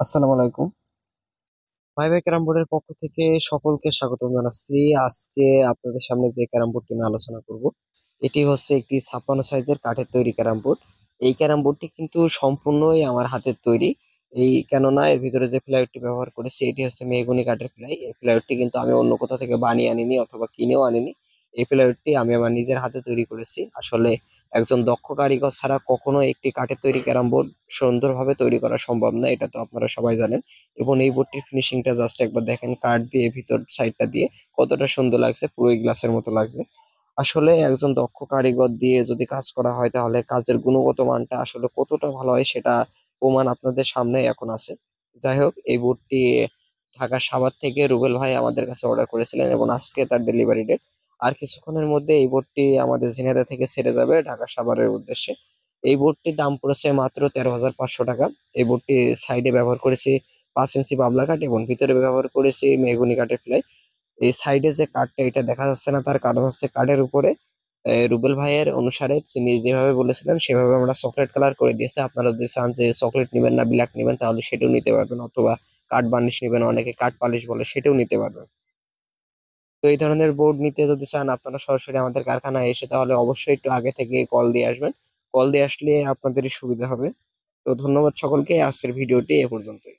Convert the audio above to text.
আসসালামু আলাইকুম। ভাই ভাই ক্যারাম বোর্ডের পক্ষ থেকে সকলকে স্বাগতম জানাচ্ছি। আজকে আপনাদের সামনে যে ক্যারাম বোর্ডটি নিয়ে আলোচনা করব, এটি হচ্ছে একটি 56 সাইজের কাঠের তৈরি ক্যারাম বোর্ড। এই ক্যারাম বোর্ডটি কিন্তু সম্পূর্ণই আমার হাতের তৈরি। কেননা এর ভিতরে যে প্লাইউডটি ব্যবহার করেছি এটি হচ্ছে মেহগনি কাঠের প্লাই। এই প্লাইউডটি কিন্তু আমি অন্য কোথা থেকে বানিয়ে আনিনি অথবা কিনেও আনিনি। এই প্লাইউডটি আমি আমার নিজের হাতে তৈরি করেছি। আসলে একজন দক্ষ কারিগর ছাড়া কখনো একটি কাঠের তৈরি ক্যারাম বোর্ড সুন্দরভাবে তৈরি করা সম্ভব না, এটা তো আপনারা সবাই জানেন। এবং এই বোর্ডটির ফিনিশিংটা জাস্ট একবার দেখেন, কাঠ দিয়ে ভিতর সাইডটা দিয়ে কতটা সুন্দর লাগছে, পুরো গ্লাসের মতো লাগছে। আসলে একজন দক্ষ কারিগর দিয়ে যদি কাজ করা হয় তাহলে কাজের গুণগত মানটা আসলে কতটা ভালো হয় সেটা প্রমাণ আপনাদের সামনে এখন আছে। যাই হোক, এই বোর্ডটি ঢাকার সাভার থেকে রুবেল ভাই আমাদের কাছে অর্ডার করেছিলেন এবং আজকে তার ডেলিভারি ডেট। আর কিছুক্ষণের মধ্যে এই বোর্ডটি আমাদের ঝিনাইদহ থেকে ছেড়ে যাবে ঢাকা সাভারের উদ্দেশ্যে। এই বোর্ডটির দাম পড়েছে মাত্র 13,500 টাকা। এই বোর্ডটি সাইডে ব্যবহার করেছি 5 ইঞ্চি বাবলা কাঠ এবং ভিতরে ব্যবহার করেছি মেহগনি কাঠের প্লাই। এই সাইডে যে কাঠটা এটা দেখা যাচ্ছে না, তার কারণ হচ্ছে কাঠের উপরে রুবেল ভাইয়ের অনুসারে তিনি যেভাবে বলেছিলেন সেভাবে আমরা চকলেট কালার করে দিয়েছি। আপনারা যদি চান যে চকলেট নেবেন না ব্ল্যাক নেবেন তাহলে সেটাও নিতে পারবেন, অথবা কাঠ বার্নিশ নেবেন, অনেকে কাঠ পালিশ বলে, সেটাও নিতে পারবেন। তো এই ধরনের বোর্ড নিতে যদি চান আপনারা সরাসরি আমাদের কারখানায় এসে তাহলে অবশ্যই একটু আগে থেকে কল দিয়ে আসবেন। কল দিয়ে আসলে আপনাদেরই সুবিধা হবে। তো ধন্যবাদ সকলকে, আজকের ভিডিওটি এ পর্যন্তই।